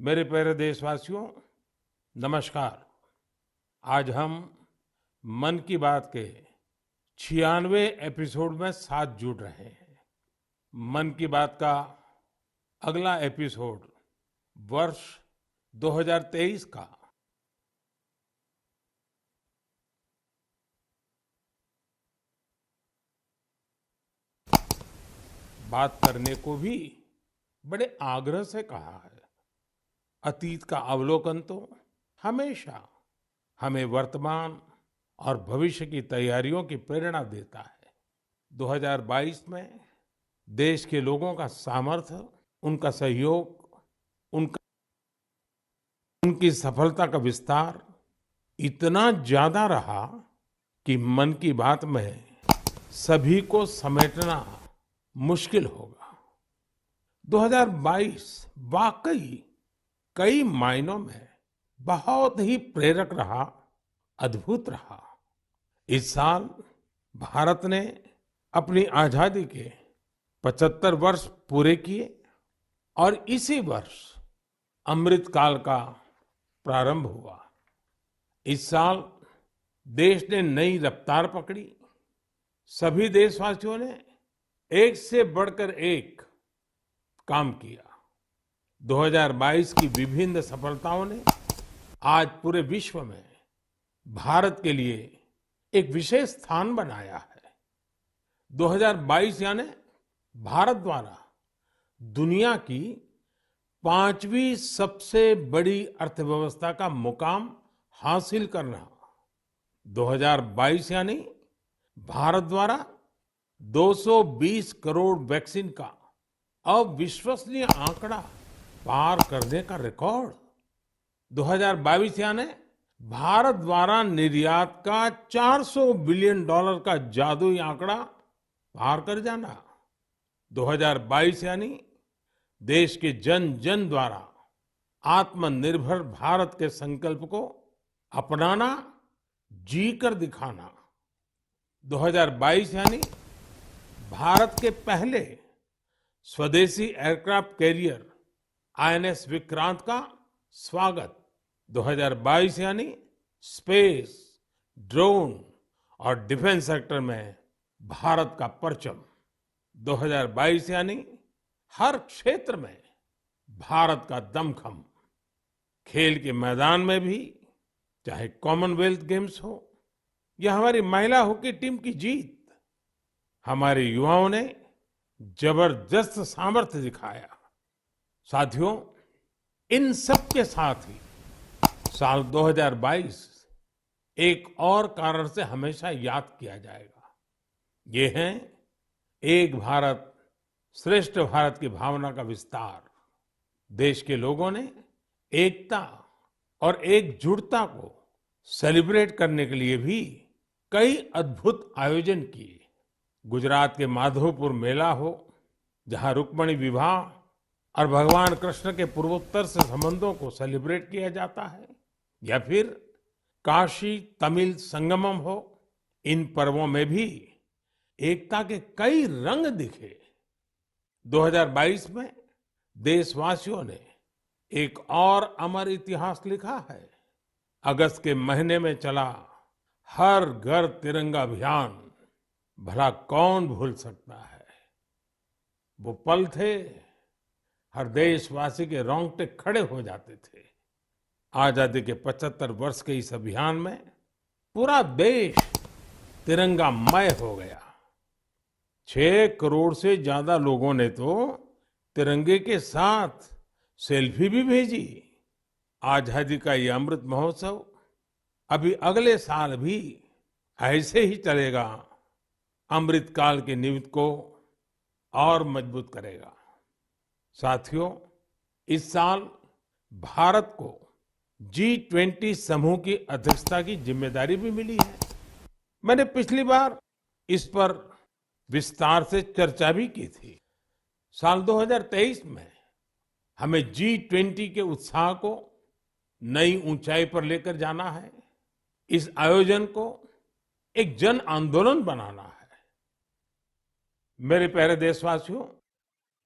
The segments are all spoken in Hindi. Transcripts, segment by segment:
मेरे प्यारे देशवासियों, नमस्कार। आज हम मन की बात के 96वें एपिसोड में साथ जुड़ रहे हैं। मन की बात का अगला एपिसोड वर्ष 2023 का। बात करने को भी बड़े आग्रह से कहा है। अतीत का अवलोकन तो हमेशा हमें वर्तमान और भविष्य की तैयारियों की प्रेरणा देता है। 2022 में देश के लोगों का सामर्थ्य, उनका सहयोग, उनका उनकी सफलता का विस्तार इतना ज्यादा रहा कि मन की बात में सभी को समेटना मुश्किल होगा। 2022 वाकई कई मायनों में बहुत ही प्रेरक रहा, अद्भुत रहा। इस साल भारत ने अपनी आजादी के 75 वर्ष पूरे किए और इसी वर्ष अमृत काल का प्रारंभ हुआ। इस साल देश ने नई रफ्तार पकड़ी। सभी देशवासियों ने एक से बढ़कर एक काम किया। 2022 की विभिन्न सफलताओं ने आज पूरे विश्व में भारत के लिए एक विशेष स्थान बनाया है। 2022 यानी भारत द्वारा दुनिया की 5वीं सबसे बड़ी अर्थव्यवस्था का मुकाम हासिल करना। 2022 यानी भारत द्वारा 220 करोड़ वैक्सीन का अविश्वसनीय आंकड़ा पार करने का रिकॉर्ड। 2022 यानी भारत द्वारा निर्यात का 400 बिलियन डॉलर का जादुई आंकड़ा पार कर जाना। 2022 यानी देश के जन जन द्वारा आत्मनिर्भर भारत के संकल्प को अपनाना, जी कर दिखाना। 2022 यानी भारत के पहले स्वदेशी एयरक्राफ्ट कैरियर आईएनएस विक्रांत का स्वागत। 2022 यानी स्पेस, ड्रोन और डिफेंस सेक्टर में भारत का परचम। 2022 यानी हर क्षेत्र में भारत का दमखम। खेल के मैदान में भी, चाहे कॉमनवेल्थ गेम्स हो या हमारी महिला हॉकी टीम की जीत, हमारे युवाओं ने जबरदस्त सामर्थ्य दिखाया। साथियों, इन सब के साथ ही साल 2022 एक और कारण से हमेशा याद किया जाएगा। ये है एक भारत श्रेष्ठ भारत की भावना का विस्तार। देश के लोगों ने एकता और एकजुटता को सेलिब्रेट करने के लिए भी कई अद्भुत आयोजन किए। गुजरात के माधवपुर मेला हो, जहां रुक्मिणी विवाह और भगवान कृष्ण के पूर्वोत्तर से संबंधों को सेलिब्रेट किया जाता है, या फिर काशी तमिल संगमम हो, इन पर्वों में भी एकता के कई रंग दिखे। 2022 में देशवासियों ने एक और अमर इतिहास लिखा है। अगस्त के महीने में चला हर घर तिरंगा अभियान, भला कौन भूल सकता है। वो पल थे, हर देशवासी के रोंगटे खड़े हो जाते थे। आजादी के 75 वर्ष के इस अभियान में पूरा देश तिरंगामय हो गया। 6 करोड़ से ज्यादा लोगों ने तो तिरंगे के साथ सेल्फी भी भेजी। आजादी का ये अमृत महोत्सव अभी अगले साल भी ऐसे ही चलेगा, अमृत काल की नींव को और मजबूत करेगा। साथियों, इस साल भारत को G20 समूह की अध्यक्षता की जिम्मेदारी भी मिली है। मैंने पिछली बार इस पर विस्तार से चर्चा भी की थी। साल 2023 में हमें G20 के उत्साह को नई ऊंचाई पर लेकर जाना है। इस आयोजन को एक जन आंदोलन बनाना है। मेरे प्यारे देशवासियों,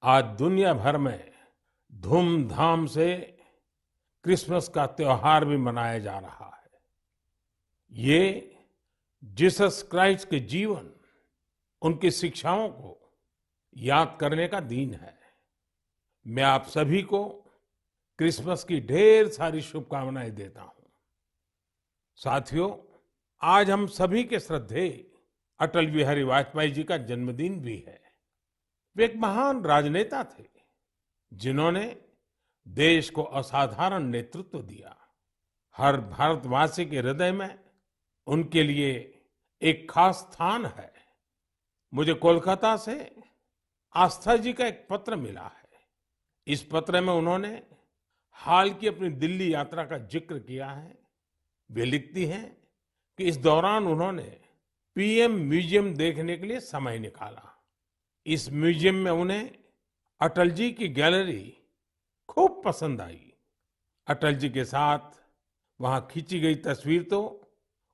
आज दुनिया भर में धूमधाम से क्रिसमस का त्योहार भी मनाया जा रहा है। ये जीसस क्राइस्ट के जीवन, उनकी शिक्षाओं को याद करने का दिन है। मैं आप सभी को क्रिसमस की ढेर सारी शुभकामनाएं देता हूं। साथियों, आज हम सभी के श्रद्धेय अटल बिहारी वाजपेयी जी का जन्मदिन भी है। वे एक महान राजनेता थे, जिन्होंने देश को असाधारण नेतृत्व दिया। हर भारतवासी के हृदय में उनके लिए एक खास स्थान है। मुझे कोलकाता से आस्था जी का एक पत्र मिला है। इस पत्र में उन्होंने हाल की अपनी दिल्ली यात्रा का जिक्र किया है। वे लिखती हैं कि इस दौरान उन्होंने पीएम म्यूजियम देखने के लिए समय निकाला। इस म्यूजियम में उन्हें अटल जी की गैलरी खूब पसंद आई। अटल जी के साथ वहां खींची गई तस्वीर तो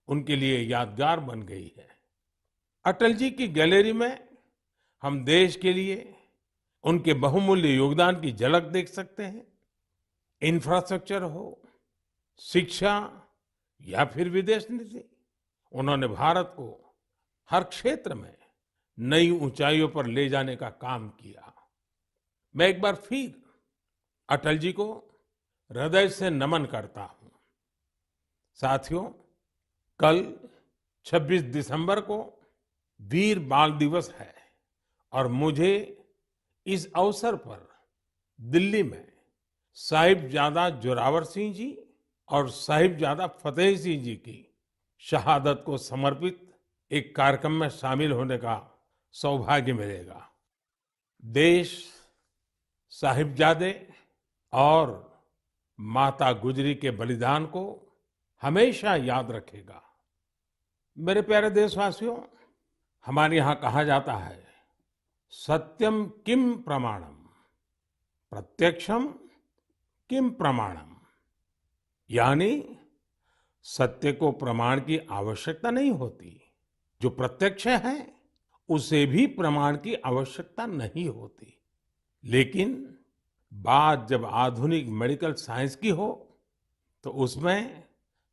उनके लिए यादगार बन गई है। अटल जी की गैलरी में हम देश के लिए उनके बहुमूल्य योगदान की झलक देख सकते हैं। इंफ्रास्ट्रक्चर हो, शिक्षा या फिर विदेश नीति, उन्होंने भारत को हर क्षेत्र में नई ऊंचाइयों पर ले जाने का काम किया। मैं एक बार फिर अटल जी को हृदय से नमन करता हूं। साथियों, कल 26 दिसंबर को वीर बाल दिवस है और मुझे इस अवसर पर दिल्ली में साहिबजादा जोरावर सिंह जी और साहिबजादा फतेह सिंह जी की शहादत को समर्पित एक कार्यक्रम में शामिल होने का सौभाग्य मिलेगा। देश साहिबजादे और माता गुजरी के बलिदान को हमेशा याद रखेगा। मेरे प्यारे देशवासियों, हमारे यहाँ कहा जाता है, सत्यम किम प्रमाणम, प्रत्यक्षम किम प्रमाणम। यानी सत्य को प्रमाण की आवश्यकता नहीं होती, जो प्रत्यक्ष है उसे भी प्रमाण की आवश्यकता नहीं होती। लेकिन बात जब आधुनिक मेडिकल साइंस की हो तो उसमें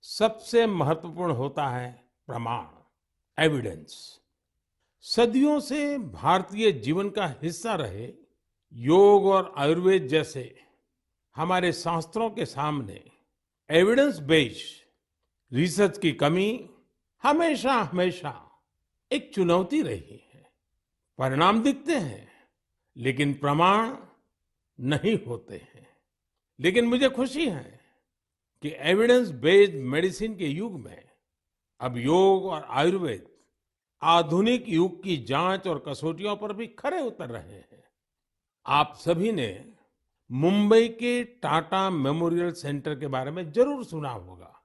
सबसे महत्वपूर्ण होता है प्रमाण, एविडेंस। सदियों से भारतीय जीवन का हिस्सा रहे योग और आयुर्वेद जैसे हमारे शास्त्रों के सामने एविडेंस बेस्ड रिसर्च की कमी हमेशा हमेशा एक चुनौती रही है। परिणाम दिखते हैं लेकिन प्रमाण नहीं होते हैं। लेकिन मुझे खुशी है कि एविडेंस बेस्ड मेडिसिन के युग में अब योग और आयुर्वेद आधुनिक युग की जांच और कसौटियों पर भी खरे उतर रहे हैं। आप सभी ने मुंबई के टाटा मेमोरियल सेंटर के बारे में जरूर सुना होगा।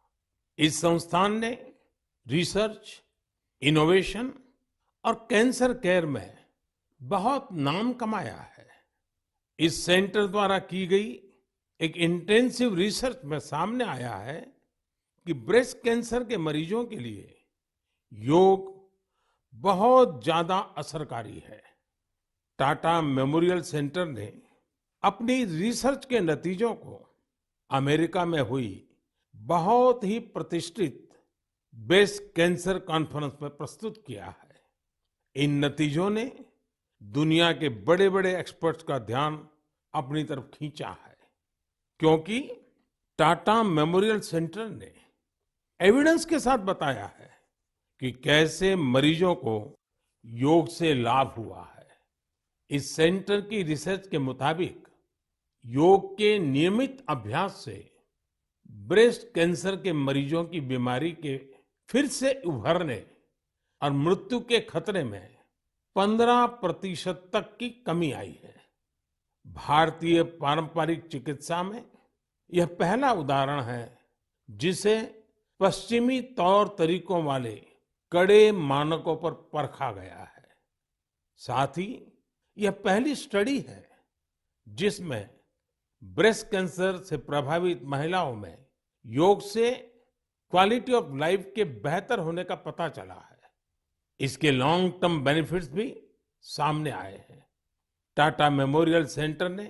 इस संस्थान ने रिसर्च, इनोवेशन और कैंसर केयर में बहुत नाम कमाया है। इस सेंटर द्वारा की गई एक इंटेंसिव रिसर्च में सामने आया है कि ब्रेस्ट कैंसर के मरीजों के लिए योग बहुत ज्यादा असरकारी है। टाटा मेमोरियल सेंटर ने अपनी रिसर्च के नतीजों को अमेरिका में हुई बहुत ही प्रतिष्ठित ब्रेस्ट कैंसर कॉन्फ्रेंस में प्रस्तुत किया है। इन नतीजों ने दुनिया के बड़े बड़े एक्सपर्ट्स का ध्यान अपनी तरफ खींचा है, क्योंकि टाटा मेमोरियल सेंटर ने एविडेंस के साथ बताया है कि कैसे मरीजों को योग से लाभ हुआ है। इस सेंटर की रिसर्च के मुताबिक योग के नियमित अभ्यास से ब्रेस्ट कैंसर के मरीजों की बीमारी के फिर से उभरने और मृत्यु के खतरे में 15% तक की कमी आई है। भारतीय पारंपरिक चिकित्सा में यह पहला उदाहरण है जिसे पश्चिमी तौर तरीकों वाले कड़े मानकों पर परखा गया है। साथ ही यह पहली स्टडी है जिसमें ब्रेस्ट कैंसर से प्रभावित महिलाओं में योग से क्वालिटी ऑफ लाइफ के बेहतर होने का पता चला है। इसके लॉन्ग टर्म बेनिफिट्स भी सामने आए हैं। टाटा मेमोरियल सेंटर ने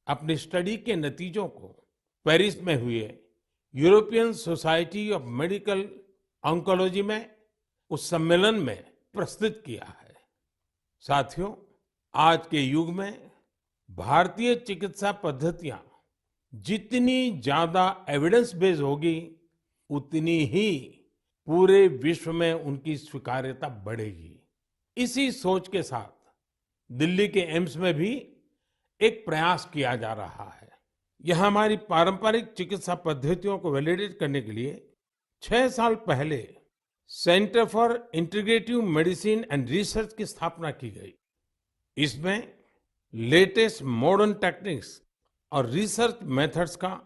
अपनी स्टडी के नतीजों को पेरिस में हुए European society of medical oncology में उस सम्मेलन में प्रस्तुत किया है। साथियों, आज के युग में भारतीय चिकित्सा पद्धतियां जितनी ज्यादा एविडेंस बेस्ड होगी, उतनी ही पूरे विश्व में उनकी स्वीकार्यता बढ़ेगी। इसी सोच के साथ दिल्ली के एम्स में भी एक प्रयास किया जा रहा है। यह हमारी पारंपरिक चिकित्सा पद्धतियों को वैलिडेट करने के लिए 6 साल पहले centre for integrative medicine and research की स्थापना की गई। इसमें लेटेस्ट मॉडर्न टेक्निक्स और रिसर्च मेथड्स का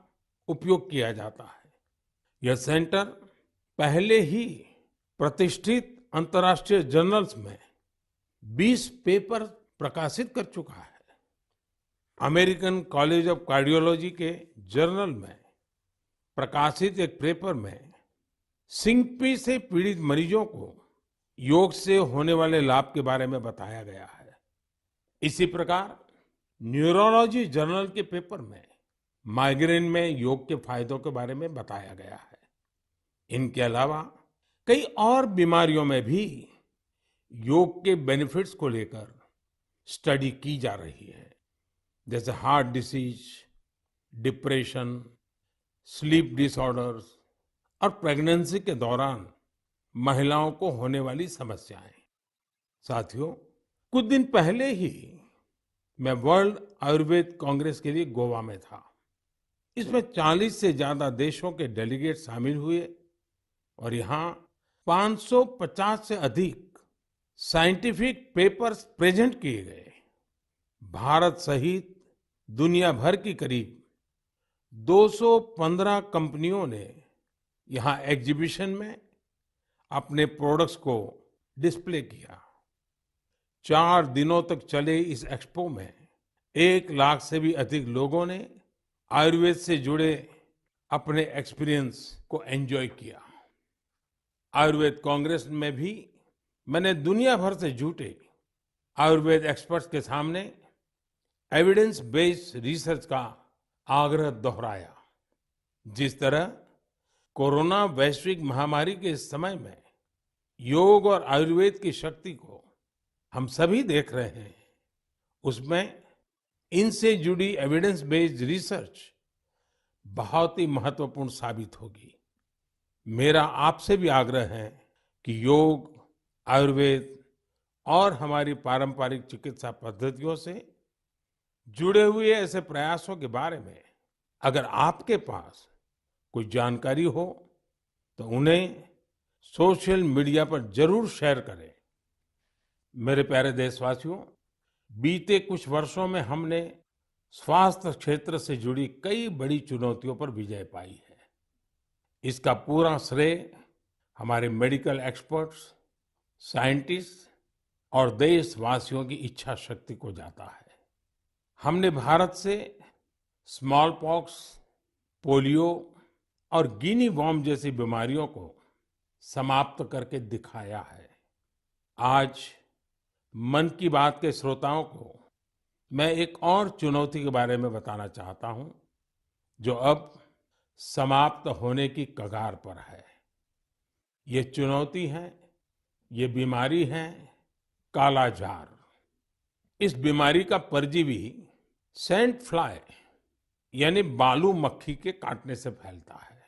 उपयोग किया जाता है। यह सेंटर पहले ही प्रतिष्ठित अंतर्राष्ट्रीय जर्नल्स में 20 पेपर प्रकाशित कर चुका है। अमेरिकन कॉलेज ऑफ कार्डियोलॉजी के जर्नल में प्रकाशित एक पेपर में सिंकपी से पीड़ित मरीजों को योग से होने वाले लाभ के बारे में बताया गया है। इसी प्रकार न्यूरोलॉजी जर्नल के पेपर में माइग्रेन में योग के फायदों के बारे में बताया गया है। इनके अलावा कई और बीमारियों में भी योग के बेनिफिट्स को लेकर स्टडी की जा रही है, जैसे heart disease, depression, sleep disorders और प्रेगनेंसी के दौरान महिलाओं को होने वाली समस्याएं। साथियों, कुछ दिन पहले ही मैं वर्ल्ड आयुर्वेद कांग्रेस के लिए गोवा में था। इसमें 40 से ज्यादा देशों के डेलीगेट शामिल हुए और यहाँ 550 से अधिक साइंटिफिक पेपर्स प्रेजेंट किए गए। भारत सहित दुनिया भर की करीब 215 कंपनियों ने यहाँ एग्जीबिशन में अपने प्रोडक्ट्स को डिस्प्ले किया। 4 दिनों तक चले इस एक्सपो में 1 लाख से भी अधिक लोगों ने आयुर्वेद से जुड़े अपने एक्सपीरियंस को एंजॉय किया। आयुर्वेद कांग्रेस में भी मैंने दुनिया भर से जुटे आयुर्वेद एक्सपर्ट्स के सामने एविडेंस बेस्ड रिसर्च का आग्रह दोहराया। जिस तरह कोरोना वैश्विक महामारी के इस समय में योग और आयुर्वेद की शक्ति को हम सभी देख रहे हैं, उसमें इनसे जुड़ी एविडेंस बेस्ड रिसर्च बहुत ही महत्वपूर्ण साबित होगी। मेरा आपसे भी आग्रह है कि योग, आयुर्वेद और हमारी पारंपरिक चिकित्सा पद्धतियों से जुड़े हुए ऐसे प्रयासों के बारे में अगर आपके पास कोई जानकारी हो तो उन्हें सोशल मीडिया पर जरूर शेयर करें। मेरे प्यारे देशवासियों, बीते कुछ वर्षों में हमने स्वास्थ्य क्षेत्र से जुड़ी कई बड़ी चुनौतियों पर विजय पाई है। इसका पूरा श्रेय हमारे मेडिकल एक्सपर्ट्स, साइंटिस्ट और देशवासियों की इच्छा शक्ति को जाता है। हमने भारत से स्मॉल पॉक्स, पोलियो और गिनी वॉर्म जैसी बीमारियों को समाप्त करके दिखाया है। आज मन की बात के श्रोताओं को मैं एक और चुनौती के बारे में बताना चाहता हूं, जो अब समाप्त होने की कगार पर है। ये चुनौती है, ये बीमारी है कालाजार। इस बीमारी का परजीवी सैंड फ्लाई यानी बालू मक्खी के काटने से फैलता है।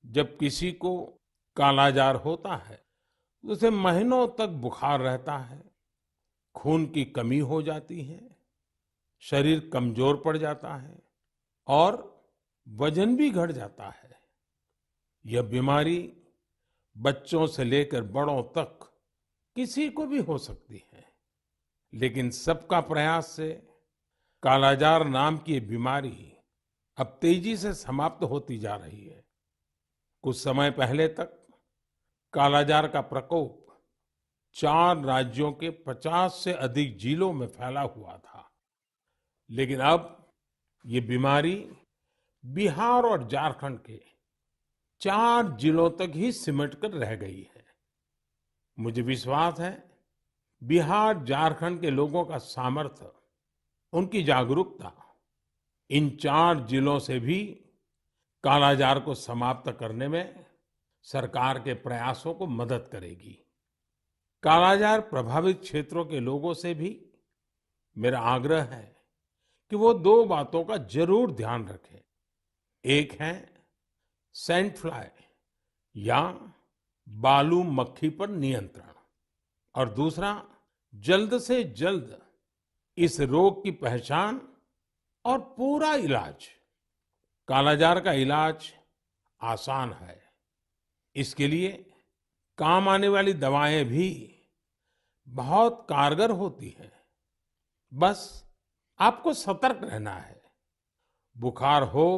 जब किसी को कालाजार होता है तो उसे महीनों तक बुखार रहता है, खून की कमी हो जाती है, शरीर कमजोर पड़ जाता है और वजन भी घट जाता है। यह बीमारी बच्चों से लेकर बड़ों तक किसी को भी हो सकती है, लेकिन सबका प्रयास से कालाजार नाम की ये बीमारी अब तेजी से समाप्त होती जा रही है। कुछ समय पहले तक कालाजार का प्रकोप 4 राज्यों के 50 से अधिक जिलों में फैला हुआ था, लेकिन अब ये बीमारी बिहार और झारखंड के 4 जिलों तक ही सिमट कर रह गई है। मुझे विश्वास है बिहार, झारखंड के लोगों का सामर्थ्य, उनकी जागरूकता इन 4 जिलों से भी कालाजार को समाप्त करने में सरकार के प्रयासों को मदद करेगी। कालाजार प्रभावित क्षेत्रों के लोगों से भी मेरा आग्रह है कि वो 2 बातों का जरूर ध्यान रखें। एक है सैंड फ्लाई या बालू मक्खी पर नियंत्रण और दूसरा जल्द से जल्द इस रोग की पहचान और पूरा इलाज। कालाजार का इलाज आसान है। इसके लिए काम आने वाली दवाएं भी बहुत कारगर होती हैं। बस आपको सतर्क रहना है। बुखार हो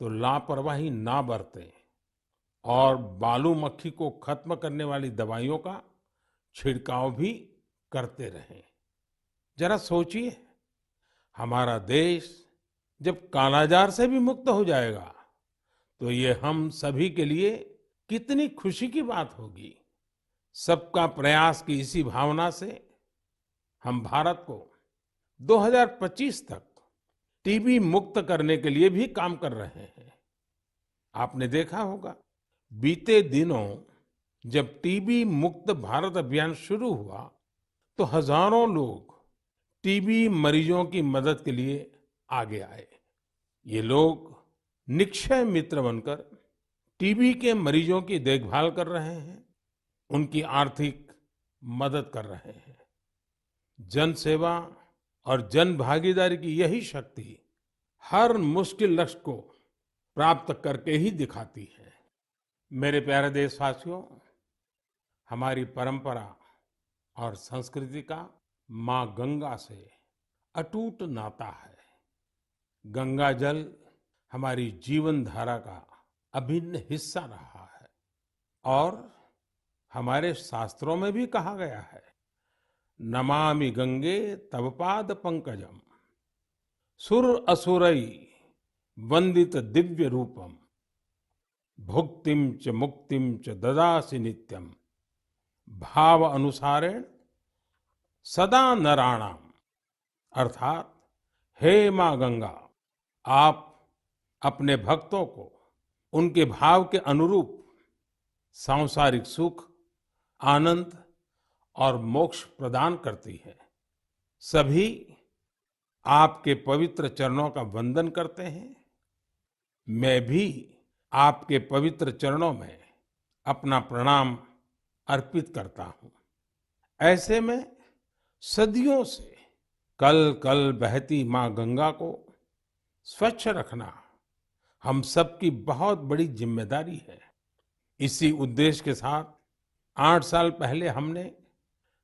तो लापरवाही ना बरतें और बालू मक्खी को खत्म करने वाली दवाइयों का छिड़काव भी करते रहें। जरा सोचिए, हमारा देश जब कालाजार से भी मुक्त हो जाएगा तो ये हम सभी के लिए कितनी खुशी की बात होगी। सबका प्रयास की इसी भावना से हम भारत को 2025 तक टीबी मुक्त करने के लिए भी काम कर रहे हैं। आपने देखा होगा, बीते दिनों जब टीबी मुक्त भारत अभियान शुरू हुआ तो हजारों लोग टीबी मरीजों की मदद के लिए आगे आए। ये लोग निक्षय मित्र बनकर टीबी के मरीजों की देखभाल कर रहे हैं, उनकी आर्थिक मदद कर रहे हैं। जन सेवा और जन भागीदारी की यही शक्ति हर मुश्किल लक्ष्य को प्राप्त करके ही दिखाती है। मेरे प्यारे देशवासियों, हमारी परंपरा और संस्कृति का माँ गंगा से अटूट नाता है। गंगा जल हमारी जीवन धारा का अभिन्न हिस्सा रहा है और हमारे शास्त्रों में भी कहा गया है, नमामि गंगे तव पाद पंकजम सुर असुरई वंदित दिव्य रूपम भुक्तिम च मुक्तिम च ददासि नित्यम भाव अनुसारेण सदा नराणाम। अर्थात, हे माँ गंगा, आप अपने भक्तों को उनके भाव के अनुरूप सांसारिक सुख, आनंद और मोक्ष प्रदान करती है। सभी आपके पवित्र चरणों का वंदन करते हैं। मैं भी आपके पवित्र चरणों में अपना प्रणाम अर्पित करता हूं। ऐसे में सदियों से कल कल बहती मां गंगा को स्वच्छ रखना हम सबकी बहुत बड़ी जिम्मेदारी है। इसी उद्देश्य के साथ 8 साल पहले हमने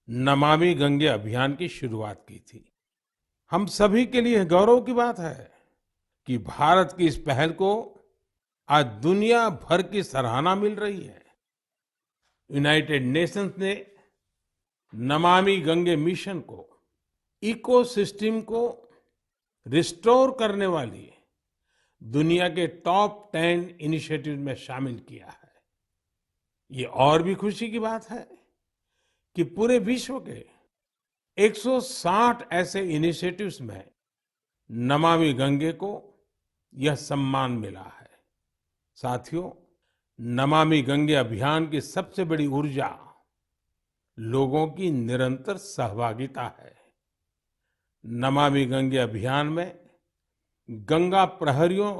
नमामि गंगे अभियान की शुरुआत की थी। हम सभी के लिए गौरव की बात है कि भारत की इस पहल को आज दुनिया भर की सराहना मिल रही है। यूनाइटेड नेशंस ने नमामि गंगे मिशन को इकोसिस्टम को रिस्टोर करने वाली दुनिया के टॉप 10 इनिशिएटिव में शामिल किया है। ये और भी खुशी की बात है कि पूरे विश्व के 160 ऐसे इनिशिएटिव्स में नमामि गंगे को यह सम्मान मिला है। साथियों, नमामि गंगे अभियान की सबसे बड़ी ऊर्जा लोगों की निरंतर सहभागिता है। नमामि गंगे अभियान में गंगा प्रहरियों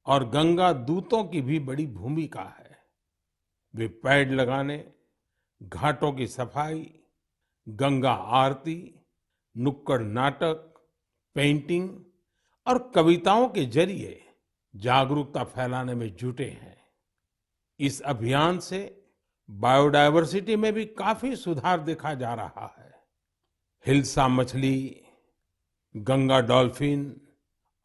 और गंगा दूतों की भी बड़ी भूमिका है। वे पेड़ लगाने, घाटों की सफाई, गंगा आरती, नुक्कड़ नाटक, पेंटिंग और कविताओं के जरिए जागरूकता फैलाने में जुटे हैं। इस अभियान से बायोडायवर्सिटी में भी काफी सुधार देखा जा रहा है। हिल्सा मछली, गंगा डॉल्फिन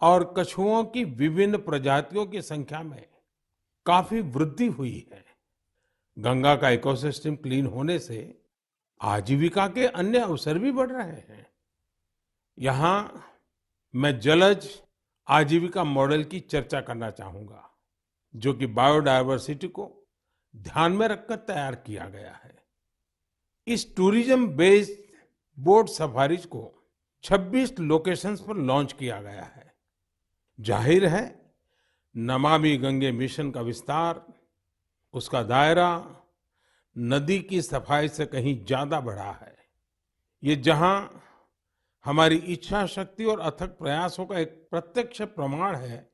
और कछुओं की विभिन्न प्रजातियों की संख्या में काफी वृद्धि हुई है। गंगा का इकोसिस्टम क्लीन होने से आजीविका के अन्य अवसर भी बढ़ रहे हैं। यहाँ मैं जलज आजीविका मॉडल की चर्चा करना चाहूंगा, जो कि बायोडायवर्सिटी को ध्यान में रखकर तैयार किया गया है। इस टूरिज्म बेस्ड बोट सफारीज को 26 लोकेशंस पर लॉन्च किया गया है। जाहिर है, नमामि गंगे मिशन का विस्तार, उसका दायरा नदी की सफाई से कहीं ज्यादा बढ़ा है। ये जहां हमारी इच्छा शक्ति और अथक प्रयासों का एक प्रत्यक्ष प्रमाण है,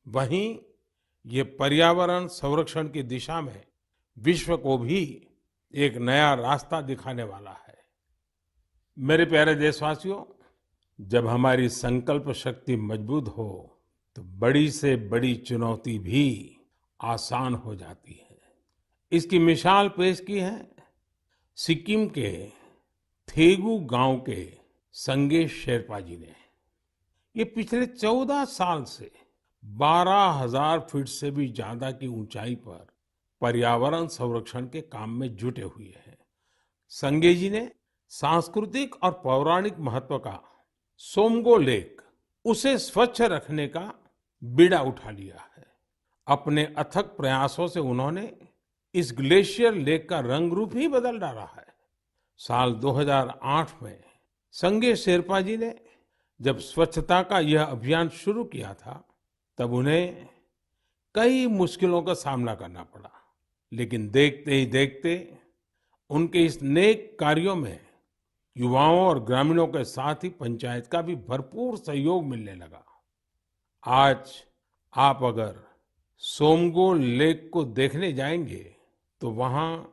वहीं ये पर्यावरण संरक्षण की दिशा में विश्व को भी एक नया रास्ता दिखाने वाला है। मेरे प्यारे देशवासियों, जब हमारी संकल्प शक्ति मजबूत हो तो बड़ी से बड़ी चुनौती भी आसान हो जाती है। इसकी मिसाल पेश की है सिक्किम के थेगू गांव के संगे शेरपा जी ने। ये पिछले 14 साल से 12,000 फीट से भी ज्यादा की ऊंचाई पर पर्यावरण संरक्षण के काम में जुटे हुए हैं। संगे जी ने सांस्कृतिक और पौराणिक महत्व का सोमगो लेक, उसे स्वच्छ रखने का बीड़ा उठा लिया है। अपने अथक प्रयासों से उन्होंने इस ग्लेशियर लेक का रंग रूप ही बदल डाला है। साल 2008 में संगे शेरपा जी ने जब स्वच्छता का यह अभियान शुरू किया था, तब उन्हें कई मुश्किलों का सामना करना पड़ा, लेकिन देखते ही देखते उनके इस नेक कार्यों में युवाओं और ग्रामीणों के साथ ही पंचायत का भी भरपूर सहयोग मिलने लगा। आज आप अगर सोमगो लेक को देखने जाएंगे तो वहां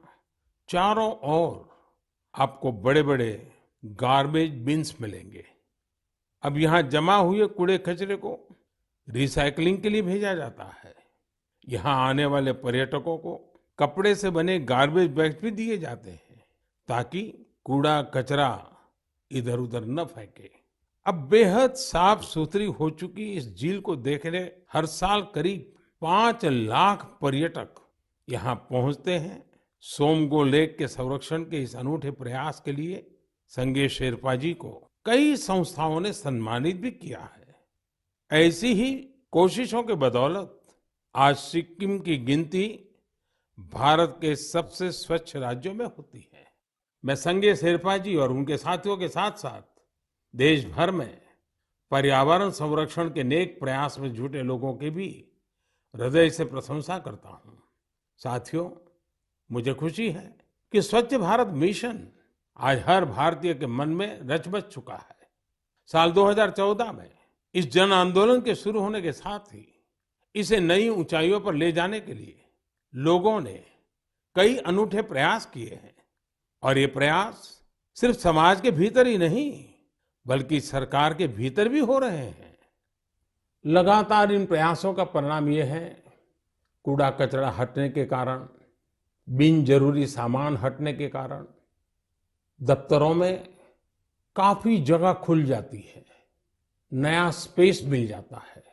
चारों ओर आपको बड़े-बड़े गार्बेज बिन्स मिलेंगे। अब यहाँ जमा हुए कूड़े कचरे को रिसाइकलिंग के लिए भेजा जाता है। यहाँ आने वाले पर्यटकों को कपड़े से बने गार्बेज बैग्स भी दिए जाते हैं, ताकि कूड़ा कचरा इधर उधर न फेंके। अब बेहद साफ सुथरी हो चुकी इस झील को देखने हर साल करीब 5 लाख पर्यटक यहाँ पहुंचते हैं। सोमगो लेक के संरक्षण के इस अनूठे प्रयास के लिए संगे शेरपा जी को कई संस्थाओं ने सम्मानित भी किया है। ऐसी ही कोशिशों के बदौलत आज सिक्किम की गिनती भारत के सबसे स्वच्छ राज्यों में होती है। मैं संगे शेरपा जी और उनके साथियों के साथ साथ देश भर में पर्यावरण संरक्षण के नेक प्रयास में जुटे लोगों की भी हृदय से प्रशंसा करता हूं। साथियों, मुझे खुशी है कि स्वच्छ भारत मिशन आज हर भारतीय के मन में रच बस चुका है। साल 2014 में इस जन आंदोलन के शुरू होने के साथ ही इसे नई ऊंचाइयों पर ले जाने के लिए लोगों ने कई अनूठे प्रयास किए हैं। और ये प्रयास सिर्फ समाज के भीतर ही नहीं, बल्कि सरकार के भीतर भी हो रहे हैं। लगातार इन प्रयासों का परिणाम ये है, कूड़ा कचरा हटने के कारण, बिन जरूरी सामान हटने के कारण दफ्तरों में काफी जगह खुल जाती है, नया स्पेस मिल जाता है।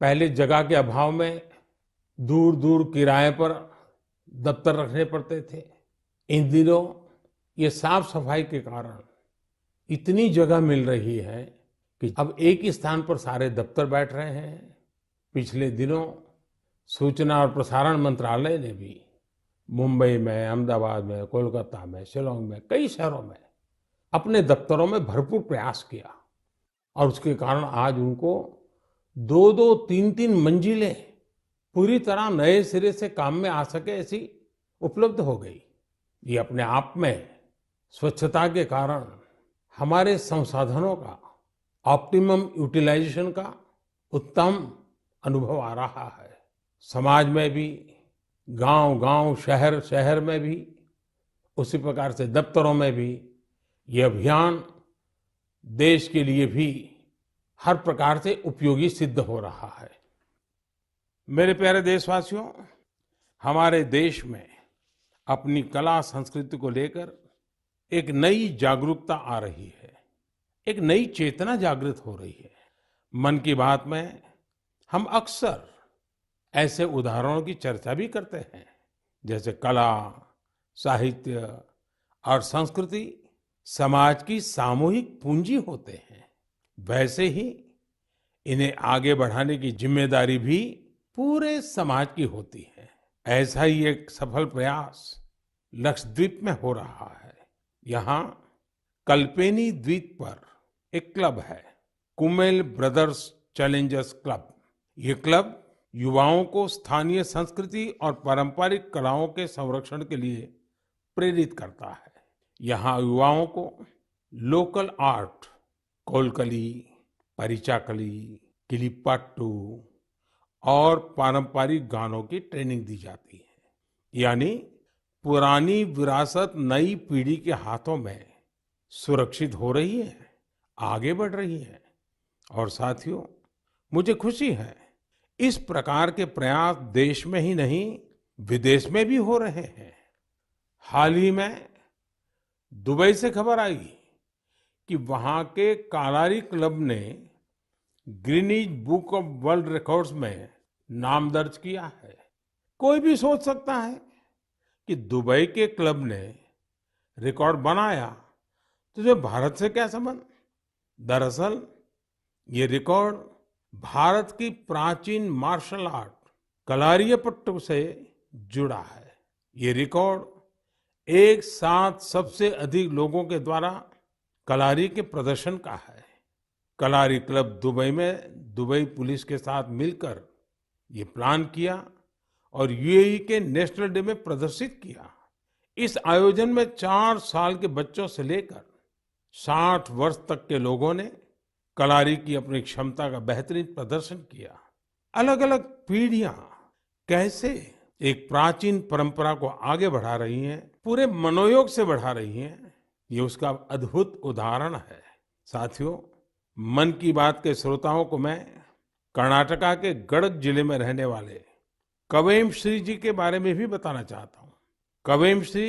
पहले जगह के अभाव में दूर दूर किराए पर दफ्तर रखने पड़ते थे। इन दिनों ये साफ सफाई के कारण इतनी जगह मिल रही है कि अब एक ही स्थान पर सारे दफ्तर बैठ रहे हैं। पिछले दिनों सूचना और प्रसारण मंत्रालय ने भी मुंबई में, अहमदाबाद में, कोलकाता में, शिलांग में, कई शहरों में अपने दफ्तरों में भरपूर प्रयास किया और उसके कारण आज उनको 2-2, 3-3 मंजिलें पूरी तरह नए सिरे से काम में आ सके ऐसी उपलब्ध हो गई। ये अपने आप में स्वच्छता के कारण हमारे संसाधनों का ऑप्टिमम यूटिलाइजेशन का उत्तम अनुभव आ रहा है। समाज में भी, गांव-गांव, शहर-शहर में भी, उसी प्रकार से दफ्तरों में भी ये अभियान देश के लिए भी हर प्रकार से उपयोगी सिद्ध हो रहा है। मेरे प्यारे देशवासियों, हमारे देश में अपनी कला संस्कृति को लेकर एक नई जागरूकता आ रही है, एक नई चेतना जागृत हो रही है। मन की बात में हम अक्सर ऐसे उदाहरणों की चर्चा भी करते हैं, जैसे कला, साहित्य और संस्कृति समाज की सामूहिक पूंजी होते हैं। वैसे ही इन्हें आगे बढ़ाने की जिम्मेदारी भी पूरे समाज की होती है। ऐसा ही एक सफल प्रयास लक्षद्वीप में हो रहा है। यहाँ कल्पेनी द्वीप पर एक क्लब है, कुमेल ब्रदर्स चैलेंजर्स क्लब। ये क्लब युवाओं को स्थानीय संस्कृति और पारंपरिक कलाओं के संरक्षण के लिए प्रेरित करता है। यहाँ युवाओं को लोकल आर्ट, कोलकली, परिचाकली, किलिपाट्टू और पारंपरिक गानों की ट्रेनिंग दी जाती है। यानी पुरानी विरासत नई पीढ़ी के हाथों में सुरक्षित हो रही है, आगे बढ़ रही है। और साथियों, मुझे खुशी है इस प्रकार के प्रयास देश में ही नहीं, विदेश में भी हो रहे हैं। हाल ही में दुबई से खबर आई कि वहां के कालारी क्लब ने Guinness book of world records में नाम दर्ज किया है। कोई भी सोच सकता है कि दुबई के क्लब ने रिकॉर्ड बनाया तो जो भारत से क्या संबंध। दरअसल ये रिकॉर्ड भारत की प्राचीन मार्शल आर्ट कलारियपट्टू से जुड़ा है। ये रिकॉर्ड एक साथ सबसे अधिक लोगों के द्वारा कलारी के प्रदर्शन का है। कलारी क्लब दुबई में दुबई पुलिस के साथ मिलकर ये प्लान किया और यूएई के नेशनल डे में प्रदर्शित किया। इस आयोजन में 4 साल के बच्चों से लेकर 60 वर्ष तक के लोगों ने कलारी की अपनी क्षमता का बेहतरीन प्रदर्शन किया। अलग अलग पीढ़ियां कैसे एक प्राचीन परंपरा को आगे बढ़ा रही हैं, पूरे मनोयोग से बढ़ा रही हैं, ये उसका अद्भुत उदाहरण है। साथियों, मन की बात के श्रोताओं को मैं कर्नाटका के गडक जिले में रहने वाले कवेम श्री जी के बारे में भी बताना चाहता हूँ। कवेम श्री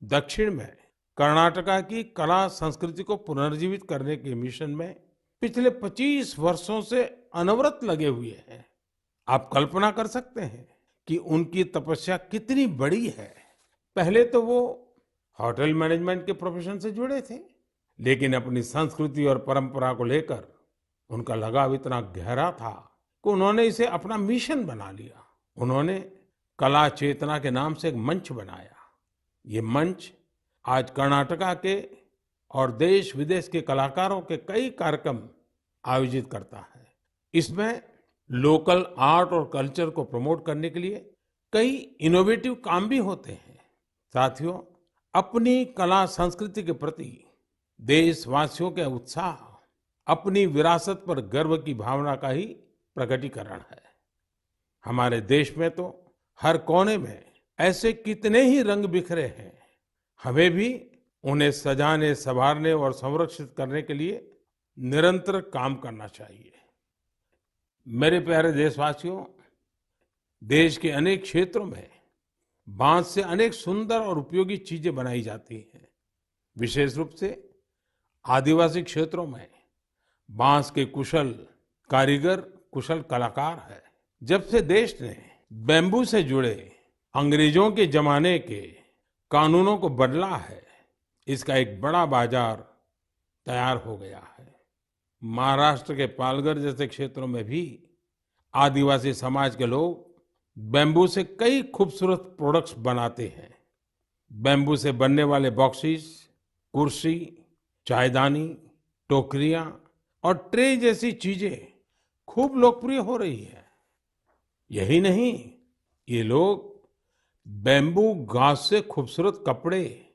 दक्षिण में कर्नाटका की कला संस्कृति को पुनर्जीवित करने के मिशन में पिछले 25 वर्षों से अनवरत लगे हुए हैं। आप कल्पना कर सकते हैं कि उनकी तपस्या कितनी बड़ी है। पहले तो वो होटल मैनेजमेंट के प्रोफेशन से जुड़े थे, लेकिन अपनी संस्कृति और परंपरा को लेकर उनका लगाव इतना गहरा था कि उन्होंने इसे अपना मिशन बना लिया। उन्होंने कला चेतना के नाम से एक मंच बनाया। ये मंच आज कर्नाटका के और देश विदेश के कलाकारों के कई कार्यक्रम आयोजित करता है। इसमें लोकल आर्ट और कल्चर को प्रमोट करने के लिए कई इनोवेटिव काम भी होते हैं। साथियों, अपनी कला संस्कृति के प्रति देशवासियों के उत्साह अपनी विरासत पर गर्व की भावना का ही प्रकटीकरण है। हमारे देश में तो हर कोने में ऐसे कितने ही रंग बिखरे हैं। हमें भी उन्हें सजाने, संवारने और संरक्षित करने के लिए निरंतर काम करना चाहिए। मेरे प्यारे देशवासियों, देश के अनेक क्षेत्रों में बांस से अनेक सुंदर और उपयोगी चीजें बनाई जाती हैं। विशेष रूप से आदिवासी क्षेत्रों में बांस के कुशल कारीगर कुशल कलाकार है। जब से देश ने बैम्बू से जुड़े अंग्रेजों के जमाने के कानूनों को बदला है, इसका एक बड़ा बाजार तैयार हो गया है। महाराष्ट्र के पालघर जैसे क्षेत्रों में भी आदिवासी समाज के लोग बैम्बू से कई खूबसूरत प्रोडक्ट्स बनाते हैं। बैम्बू से बनने वाले बॉक्सेस, कुर्सी, चायदानी, टोकरियां और ट्रे जैसी चीजें खूब लोकप्रिय हो रही है। यही नहीं, ये लोग बैम्बू घास से खूबसूरत कपड़े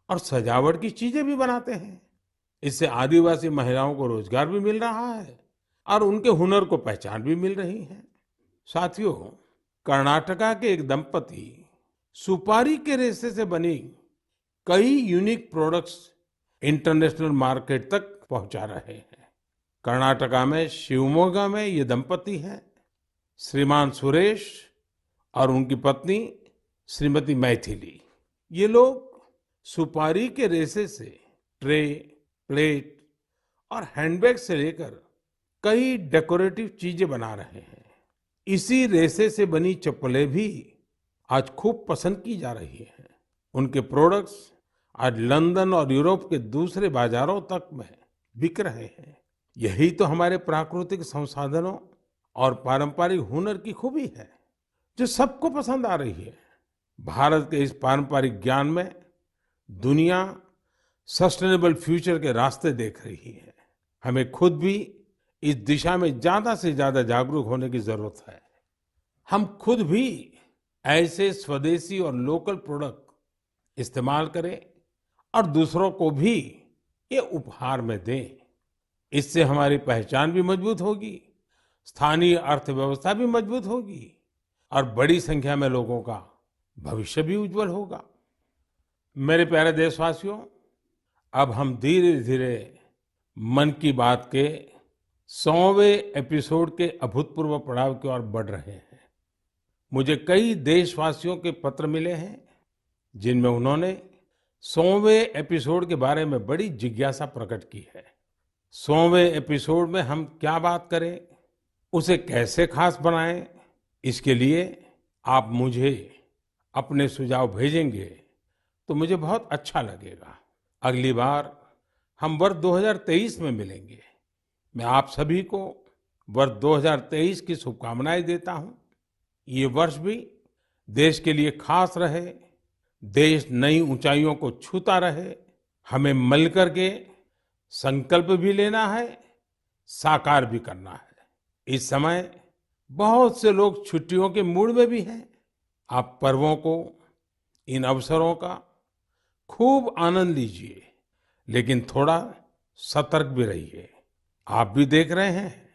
और सजावट की चीजें भी बनाते हैं। इससे आदिवासी महिलाओं को रोजगार भी मिल रहा है और उनके हुनर को पहचान भी मिल रही है। साथियों, कर्नाटका के एक दंपति सुपारी के रेशे से बनी कई यूनिक प्रोडक्ट्स इंटरनेशनल मार्केट तक पहुंचा रहे हैं। कर्नाटका में शिवमोगा में ये दंपति हैं, श्रीमान सुरेश और उनकी पत्नी श्रीमती मैथिली। ये लोग सुपारी के रेशे से ट्रे, प्लेट और हैंडबैग से लेकर कई डेकोरेटिव चीजें बना रहे हैं। इसी रेशे से बनी चप्पलें भी आज खूब पसंद की जा रही हैं। उनके प्रोडक्ट्स आज लंदन और यूरोप के दूसरे बाजारों तक में बिक रहे हैं। यही तो हमारे प्राकृतिक संसाधनों और पारंपरिक हुनर की खूबी है, जो सबको पसंद आ रही है। भारत के इस पारंपरिक ज्ञान में दुनिया सस्टेनेबल फ्यूचर के रास्ते देख रही है। हमें खुद भी इस दिशा में ज्यादा से ज्यादा जागरूक होने की जरूरत है। हम खुद भी ऐसे स्वदेशी और लोकल प्रोडक्ट इस्तेमाल करें और दूसरों को भी ये उपहार में दें। इससे हमारी पहचान भी मजबूत होगी, स्थानीय अर्थव्यवस्था भी मजबूत होगी और बड़ी संख्या में लोगों का भविष्य भी उज्जवल होगा। मेरे प्यारे देशवासियों, अब हम धीरे धीरे मन की बात के 100वें एपिसोड के अभूतपूर्व पड़ाव की ओर बढ़ रहे हैं। मुझे कई देशवासियों के पत्र मिले हैं जिनमें उन्होंने 100वें एपिसोड के बारे में बड़ी जिज्ञासा प्रकट की है। 100वें एपिसोड में हम क्या बात करें, उसे कैसे खास बनाएं, इसके लिए आप मुझे अपने सुझाव भेजेंगे तो मुझे बहुत अच्छा लगेगा। अगली बार हम वर्ष 2023 में मिलेंगे। मैं आप सभी को वर्ष 2023 की शुभकामनाएं देता हूं। ये वर्ष भी देश के लिए खास रहे, देश नई ऊंचाइयों को छूता रहे। हमें मिलकर के संकल्प भी लेना है, साकार भी करना है। इस समय बहुत से लोग छुट्टियों के मूड में भी हैं। आप पर्वों को, इन अवसरों का खूब आनंद लीजिए, लेकिन थोड़ा सतर्क भी रहिए। आप भी देख रहे हैं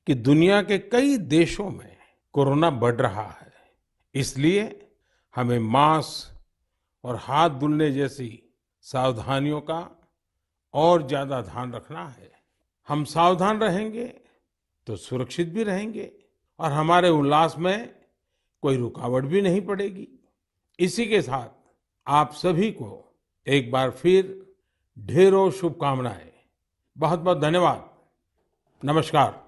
कि दुनिया के कई देशों में कोरोना बढ़ रहा है। इसलिए हमें मास्क और हाथ धुलने जैसी सावधानियों का और ज्यादा ध्यान रखना है। हम सावधान रहेंगे तो सुरक्षित भी रहेंगे और हमारे उल्लास में कोई रुकावट भी नहीं पड़ेगी। इसी के साथ आप सभी को एक बार फिर ढेरों शुभकामनाएं। बहुत बहुत धन्यवाद। नमस्कार।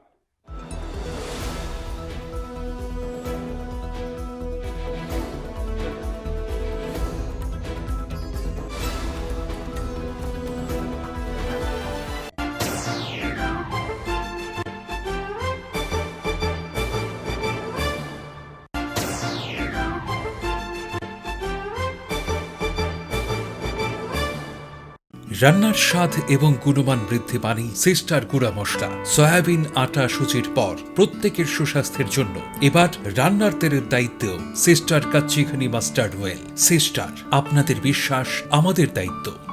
রান্নার স্বাদ এবং গুণমান বৃদ্ধি মানেই সিস্টার গুঁড়া মশলা, সয়াবিন আটা সুজির পর প্রত্যেকের সুস্বাস্থ্যের জন্য এবার রান্নার তেলের দায়িত্বেও সিস্টার কাচ্চিঘনি মাস্টার্ড অয়েল। সিস্টার, আপনাদের বিশ্বাস আমাদের দায়িত্ব।